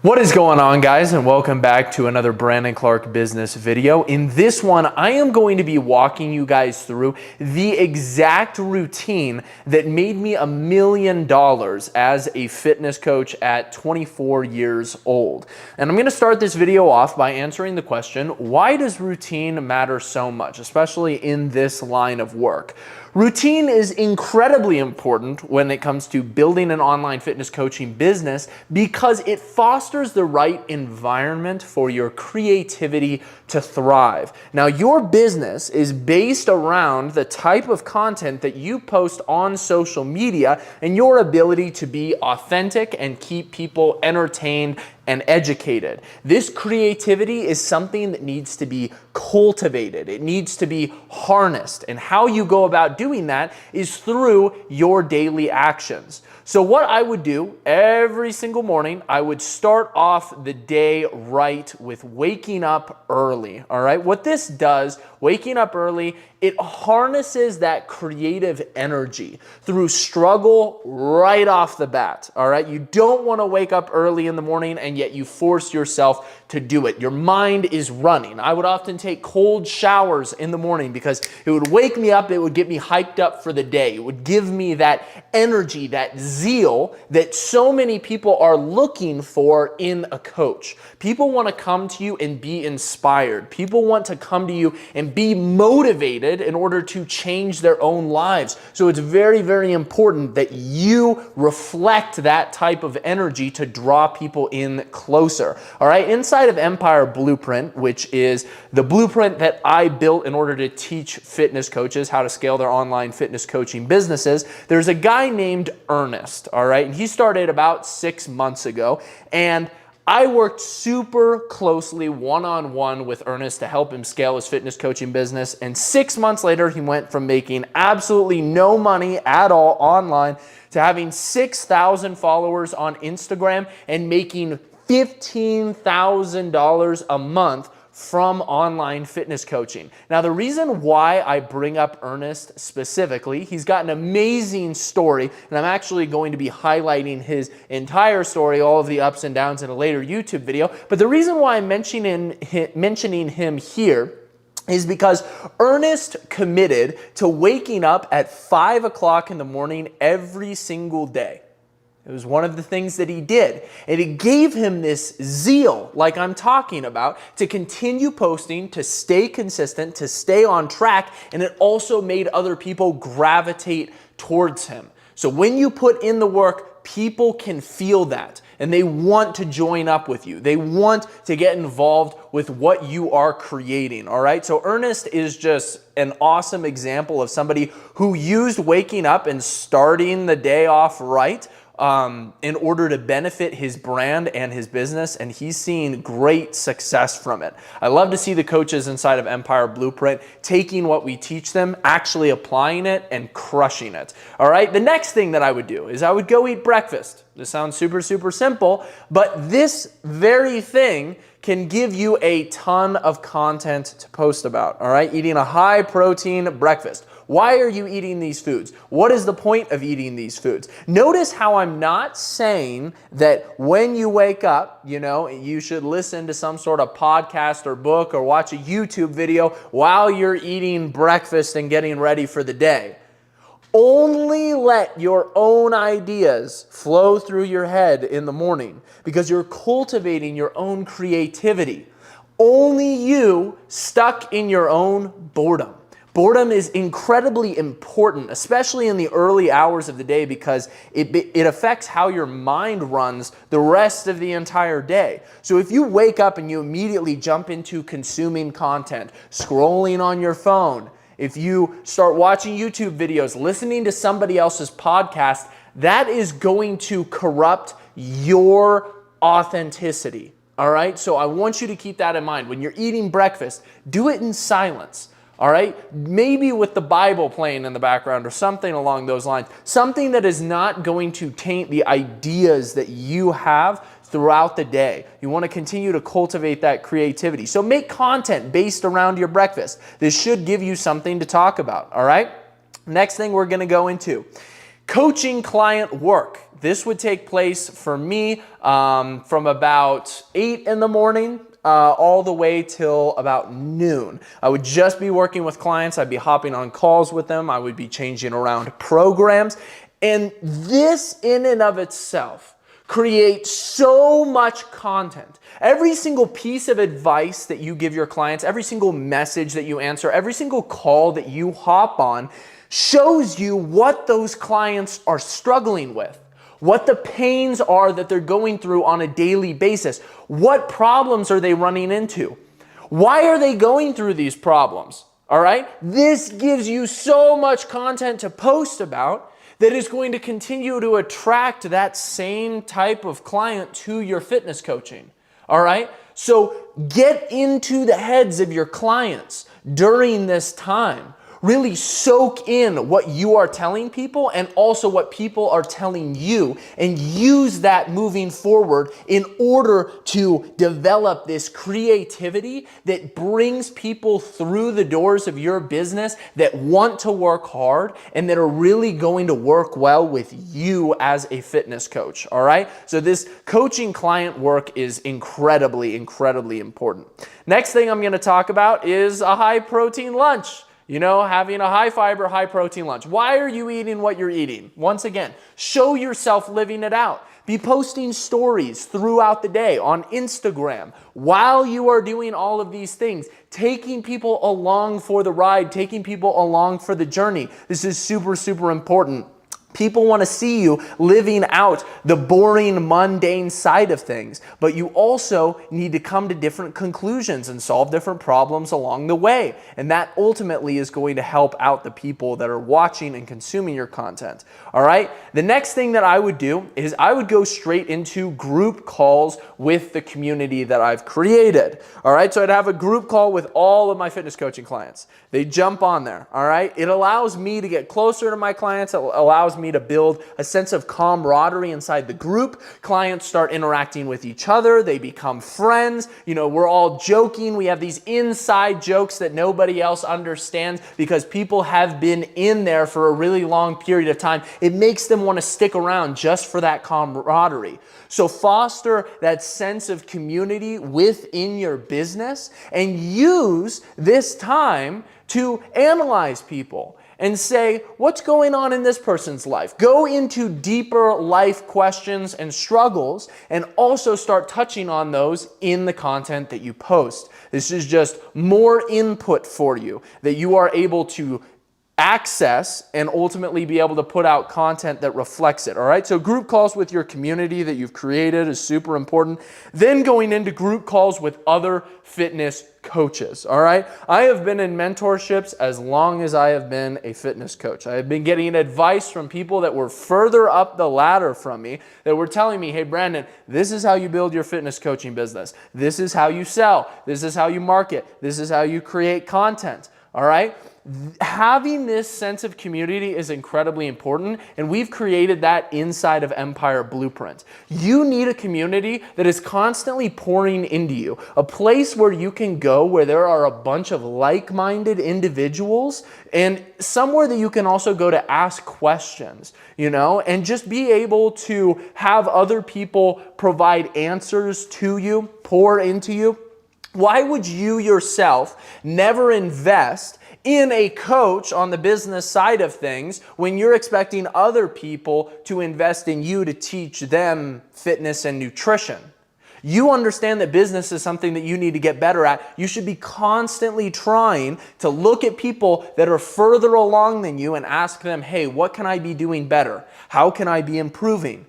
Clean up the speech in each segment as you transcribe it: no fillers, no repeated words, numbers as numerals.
What is going on, guys, and welcome back to another Brandon Clark business video. In this one, I am going to be walking you guys through the exact routine that made me $1 million as a fitness coach at 24 years old. And I'm going to start this video off by answering the question, why does routine matter so much, especially in this line of work? Routine is incredibly important when it comes to building an online fitness coaching business because it fosters the right environment for your creativity to thrive. Now, your business is based around the type of content that you post on social media and your ability to be authentic and keep people entertained and educated. This creativity is something that needs to be cultivated. It needs to be harnessed. And how you go about doing that is through your daily actions. So what I would do every single morning, I would start off the day right with waking up early, all right? What this does, waking up early, it harnesses that creative energy through struggle right off the bat, all right? You don't want to wake up early in the morning and yet you force yourself to do it. Your mind is running. I would often take cold showers in the morning because it would wake me up, it would get me hyped up for the day. It would give me that energy, that zeal that so many people are looking for in a coach. People want to come to you and be inspired. People want to come to you and be motivated in order to change their own lives. So it's very, very important that you reflect that type of energy to draw people in closer. All right, inside of Empire Blueprint, which is the blueprint that I built in order to teach fitness coaches how to scale their online fitness coaching businesses, there's a guy named Ernest, all right? And he started about 6 months ago, and I worked super closely one-on-one with Ernest to help him scale his fitness coaching business. And 6 months later, he went from making absolutely no money at all online to having 6,000 followers on Instagram and making $15,000 a month from online fitness coaching. Now, the reason why I bring up Ernest specifically, he's got an amazing story, and I'm actually going to be highlighting his entire story, all of the ups and downs in a later YouTube video. But the reason why I'm mentioning him here is because Ernest committed to waking up at 5 o'clock in the morning every single day. It was one of the things that he did. And it gave him this zeal, like I'm talking about, to continue posting, to stay consistent, to stay on track. And it also made other people gravitate towards him. So when you put in the work, people can feel that. And they want to join up with you. They want to get involved with what you are creating, all right? So Ernest is just an awesome example of somebody who used waking up and starting the day off right in order to benefit his brand and his business, and he's seeing great success from it. I love to see the coaches inside of Empire Blueprint taking what we teach them, actually applying it, and crushing it. All right, the next thing that I would do is I would go eat breakfast. This sounds super, super simple, but this very thing can give you a ton of content to post about, all right? Eating a high protein breakfast. Why are you eating these foods? What is the point of eating these foods? Notice how I'm not saying that when you wake up, you should listen to some sort of podcast or book or watch a YouTube video while you're eating breakfast and getting ready for the day. Only let your own ideas flow through your head in the morning because you're cultivating your own creativity. Only you stuck in your own boredom. Boredom is incredibly important, especially in the early hours of the day because it affects how your mind runs the rest of the entire day. So if you wake up and you immediately jump into consuming content, scrolling on your phone, if you start watching YouTube videos, listening to somebody else's podcast, that is going to corrupt your authenticity, all right? So I want you to keep that in mind. When you're eating breakfast, do it in silence. All right, maybe with the Bible playing in the background or something along those lines, something that is not going to taint the ideas that you have throughout the day. You want to continue to cultivate that creativity. So make content based around your breakfast. This should give you something to talk about, all right? Next thing we're going to go into. Coaching client work. This would take place for me from about 8 in the morning all the way till about noon. I would just be working with clients. I'd be hopping on calls with them. I would be changing around programs. And this in and of itself creates so much content. Every single piece of advice that you give your clients, every single message that you answer, every single call that you hop on shows you what those clients are struggling with, what the pains are that they're going through on a daily basis, what problems are they running into, why are they going through these problems, all right? This gives you so much content to post about that is going to continue to attract that same type of client to your fitness coaching, all right? So get into the heads of your clients during this time. Really soak in what you are telling people and also what people are telling you, and use that moving forward in order to develop this creativity that brings people through the doors of your business that want to work hard and that are really going to work well with you as a fitness coach, all right? So this coaching client work is incredibly, incredibly important. Next thing I'm going to talk about is a high protein lunch. You know, having a high fiber, high protein lunch. Why are you eating what you're eating? Once again, show yourself living it out. Be posting stories throughout the day on Instagram while you are doing all of these things, taking people along for the ride, taking people along for the journey. This is super, super important. People want to see you living out the boring, mundane side of things, but you also need to come to different conclusions and solve different problems along the way. And that ultimately is going to help out the people that are watching and consuming your content. All right. The next thing that I would do is I would go straight into group calls with the community that I've created. All right. So I'd have a group call with all of my fitness coaching clients. They jump on there. All right. It allows me to get closer to my clients. It allows me to build a sense of camaraderie inside the group. Clients start interacting with each other. They become friends. You know, we're all joking. We have these inside jokes that nobody else understands because people have been in there for a really long period of time. It makes them want to stick around just for that camaraderie. So foster that sense of community within your business and use this time to analyze people and say, what's going on in this person's life? Go into deeper life questions and struggles and also start touching on those in the content that you post. This is just more input for you that you are able to access and ultimately be able to put out content that reflects it, all right? So group calls with your community that you've created is super important. Then going into group calls with other fitness coaches, all right? I have been in mentorships as long as I have been a fitness coach. I have been getting advice from people that were further up the ladder from me that were telling me, hey, Brandon, this is how you build your fitness coaching business. This is how you sell. This is how you market. This is how you create content, all right? Having this sense of community is incredibly important, and we've created that inside of Empire Blueprint. You need a community that is constantly pouring into you, a place where you can go where there are a bunch of like-minded individuals, and somewhere that you can also go to ask questions, you know, and just be able to have other people provide answers to you, pour into you. Why would you yourself never invest in a coach on the business side of things when you're expecting other people to invest in you to teach them fitness and nutrition? You understand that business is something that you need to get better at. You should be constantly trying to look at people that are further along than you and ask them, hey, what can I be doing better? How can I be improving?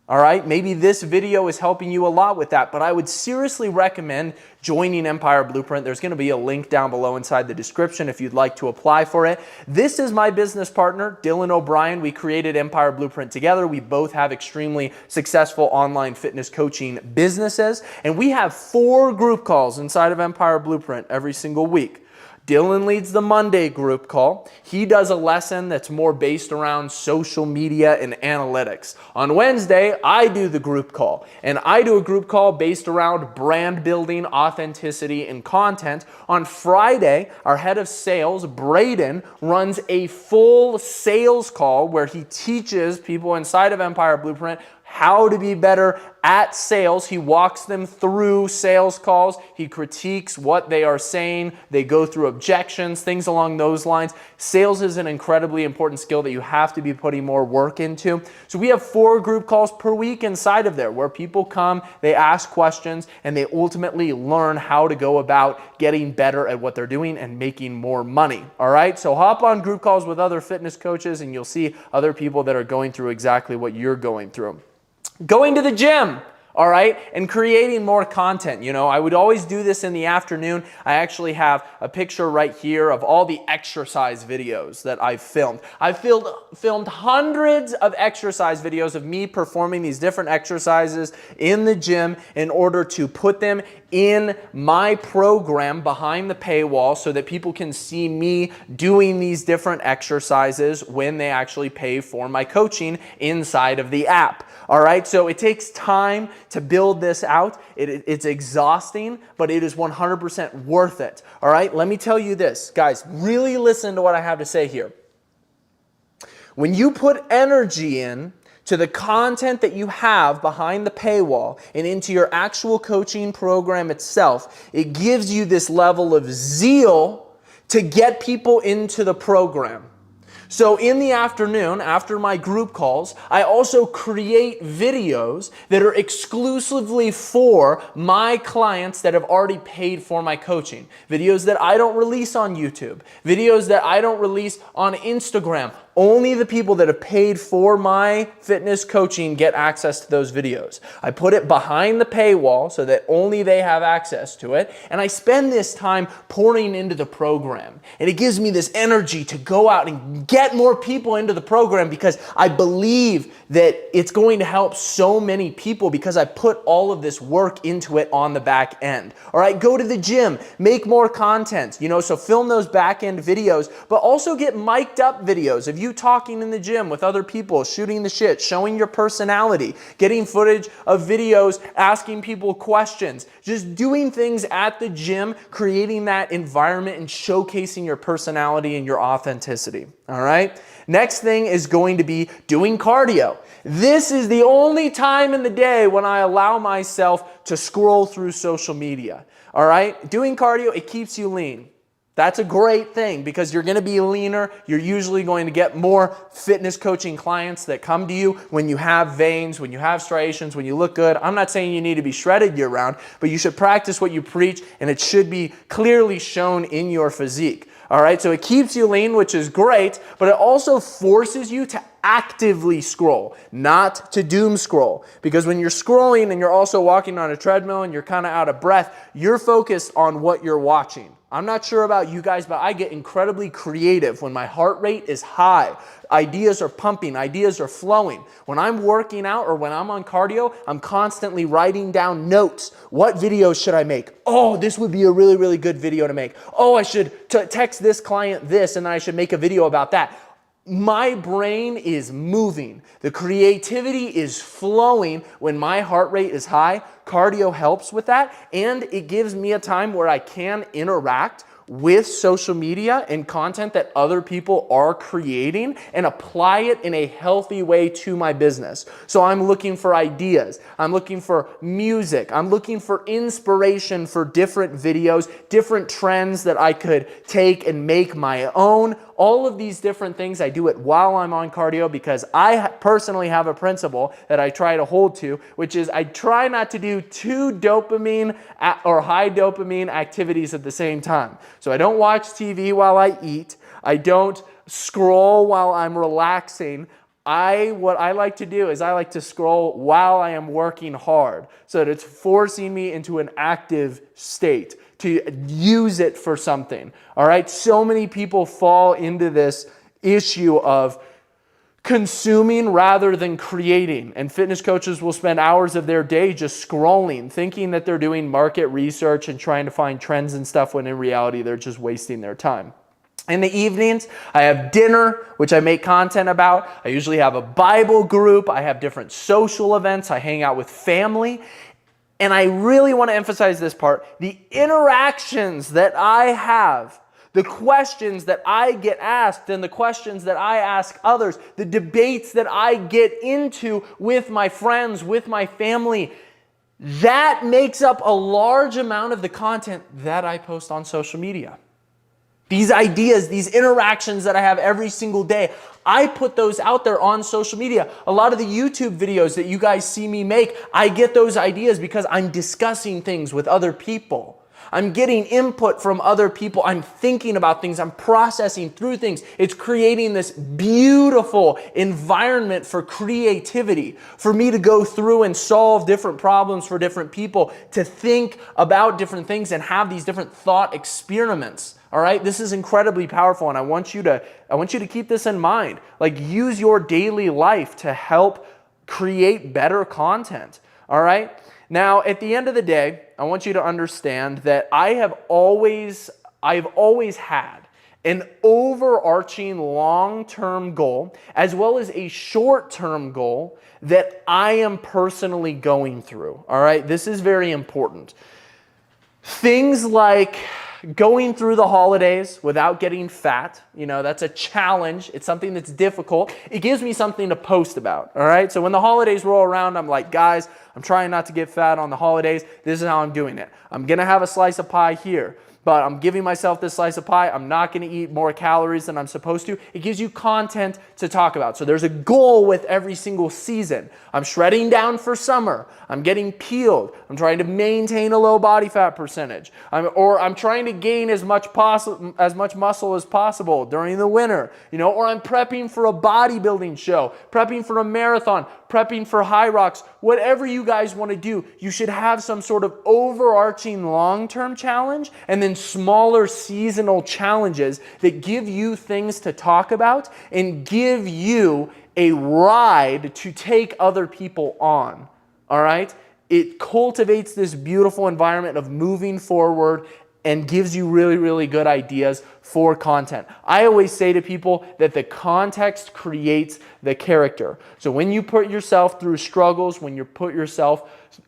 All right, maybe this video is helping you a lot with that, but I would seriously recommend joining Empire Blueprint. There's going to be a link down below inside the description if you'd like to apply for it. This is my business partner, Dylan O'Brien. We created Empire Blueprint together. We both have extremely successful online fitness coaching businesses, and we have 4 group calls inside of Empire Blueprint every single week. Dylan leads the Monday group call. He does a lesson that's more based around social media and analytics. On Wednesday, I do the group call, and I do a group call based around brand building, authenticity, and content. On Friday, our head of sales, Braden, runs a full sales call where he teaches people inside of Empire Blueprint how to be better at sales. He walks them through sales calls. He critiques what they are saying. They go through objections, things along those lines. Sales is an incredibly important skill that you have to be putting more work into. So we have 4 group calls per week inside of there where people come, they ask questions, and they ultimately learn how to go about getting better at what they're doing and making more money. All right, so hop on group calls with other fitness coaches and you'll see other people that are going through exactly what you're going through. Going to the gym, all right, and creating more content. You know, I would always do this in the afternoon. I actually have a picture right here of all the exercise videos that I've filmed. I've filmed hundreds of exercise videos of me performing these different exercises in the gym in order to put them in my program behind the paywall so that people can see me doing these different exercises when they actually pay for my coaching inside of the app. All right, so it takes time to build this out. It's exhausting, but it is 100% worth it. All right, let me tell you this, guys, really listen to what I have to say here. When you put energy in to the content that you have behind the paywall and into your actual coaching program itself, it gives you this level of zeal to get people into the program. So in the afternoon, after my group calls, I also create videos that are exclusively for my clients that have already paid for my coaching. Videos that I don't release on YouTube. Videos that I don't release on Instagram. Only the people that have paid for my fitness coaching get access to those videos. I put it behind the paywall so that only they have access to it. And I spend this time pouring into the program. And it gives me this energy to go out and get more people into the program because I believe that it's going to help so many people because I put all of this work into it on the back end. All right, go to the gym, make more content, so film those back end videos, but also get mic'd up videos of you talking in the gym with other people, shooting the shit, showing your personality, getting footage of videos, asking people questions, just doing things at the gym, creating that environment and showcasing your personality and your authenticity. All right. Next thing is going to be doing cardio. This is the only time in the day when I allow myself to scroll through social media. All right. Doing cardio, it keeps you lean. That's a great thing because you're going to be leaner. You're usually going to get more fitness coaching clients that come to you when you have veins, when you have striations, when you look good. I'm not saying you need to be shredded year round, but you should practice what you preach and it should be clearly shown in your physique. All right, so it keeps you lean, which is great, but it also forces you to actively scroll, not to doom scroll. Because when you're scrolling and you're also walking on a treadmill and you're kind of out of breath, you're focused on what you're watching. I'm not sure about you guys, but I get incredibly creative when my heart rate is high. Ideas are pumping, ideas are flowing. When I'm working out or when I'm on cardio, I'm constantly writing down notes. What videos should I make? Oh, this would be a really, really good video to make. Oh, I should text this client this and then I should make a video about that. My brain is moving. The creativity is flowing when my heart rate is high. Cardio helps with that, and it gives me a time where I can interact with social media and content that other people are creating and apply it in a healthy way to my business. So I'm looking for ideas. I'm looking for music. I'm looking for inspiration for different videos, different trends that I could take and make my own. All of these different things, I do it while I'm on cardio because I personally have a principle that I try to hold to, which is I try not to do two dopamine or high dopamine activities at the same time. So I don't watch TV while I eat. I don't scroll while I'm relaxing. What I like to do is I like to scroll while I am working hard so that it's forcing me into an active state to use it for something. All right, so many people fall into this issue of consuming rather than creating. And fitness coaches will spend hours of their day just scrolling, thinking that they're doing market research and trying to find trends and stuff, when in reality, they're just wasting their time. In the evenings, I have dinner, which I make content about. I usually have a Bible group. I have different social events. I hang out with family. And I really want to emphasize this part. The interactions that I have, the questions that I get asked and the questions that I ask others, the debates that I get into with my friends, with my family, that makes up a large amount of the content that I post on social media. These ideas, these interactions that I have every single day, I put those out there on social media. A lot of the YouTube videos that you guys see me make, I get those ideas because I'm discussing things with other people. I'm getting input from other people. I'm thinking about things. I'm processing through things. It's creating this beautiful environment for creativity, for me to go through and solve different problems for different people, to think about different things and have these different thought experiments. All right, this is incredibly powerful, and I want you to keep this in mind. Like, use your daily life to help create better content. All right. Now, at the end of the day, I want you to understand that I've always had an overarching long-term goal as well as a short-term goal that I am personally going through. All right, this is very important. Things like going through the holidays without getting fat, that's a challenge. It's something that's difficult. It gives me something to post about, all right? So when the holidays roll around, I'm like, guys, I'm trying not to get fat on the holidays. This is how I'm doing it. I'm going to have a slice of pie here, but I'm giving myself this slice of pie. I'm not going to eat more calories than I'm supposed to. It gives you content to talk about. So there's a goal with every single season. I'm shredding down for summer. I'm getting peeled. I'm trying to maintain a low body fat percentage. I'm trying to gain as much muscle as possible during the winter, or I'm prepping for a bodybuilding show, prepping for a marathon, prepping for high rocks. Whatever you guys want to do, you should have some sort of overarching long-term challenge and then smaller seasonal challenges that give you things to talk about and give you a ride to take other people on. All right? It cultivates this beautiful environment of moving forward and gives you really, really good ideas for content. I always say to people that the context creates the character. So when you put yourself through struggles, when you give yourself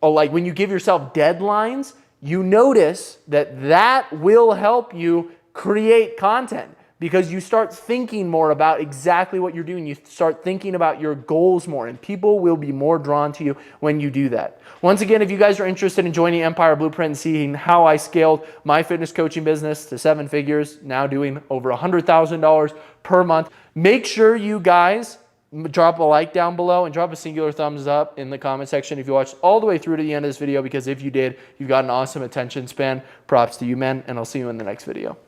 deadlines, you notice that will help you create content. Because you start thinking more about exactly what you're doing. You start thinking about your goals more, and people will be more drawn to you when you do that. Once again, if you guys are interested in joining Empire Blueprint and seeing how I scaled my fitness coaching business to 7 figures, now doing over $100,000 per month, make sure you guys drop a like down below and drop a singular thumbs up in the comment section if you watched all the way through to the end of this video, because if you did, you've got an awesome attention span. Props to you, man, and I'll see you in the next video.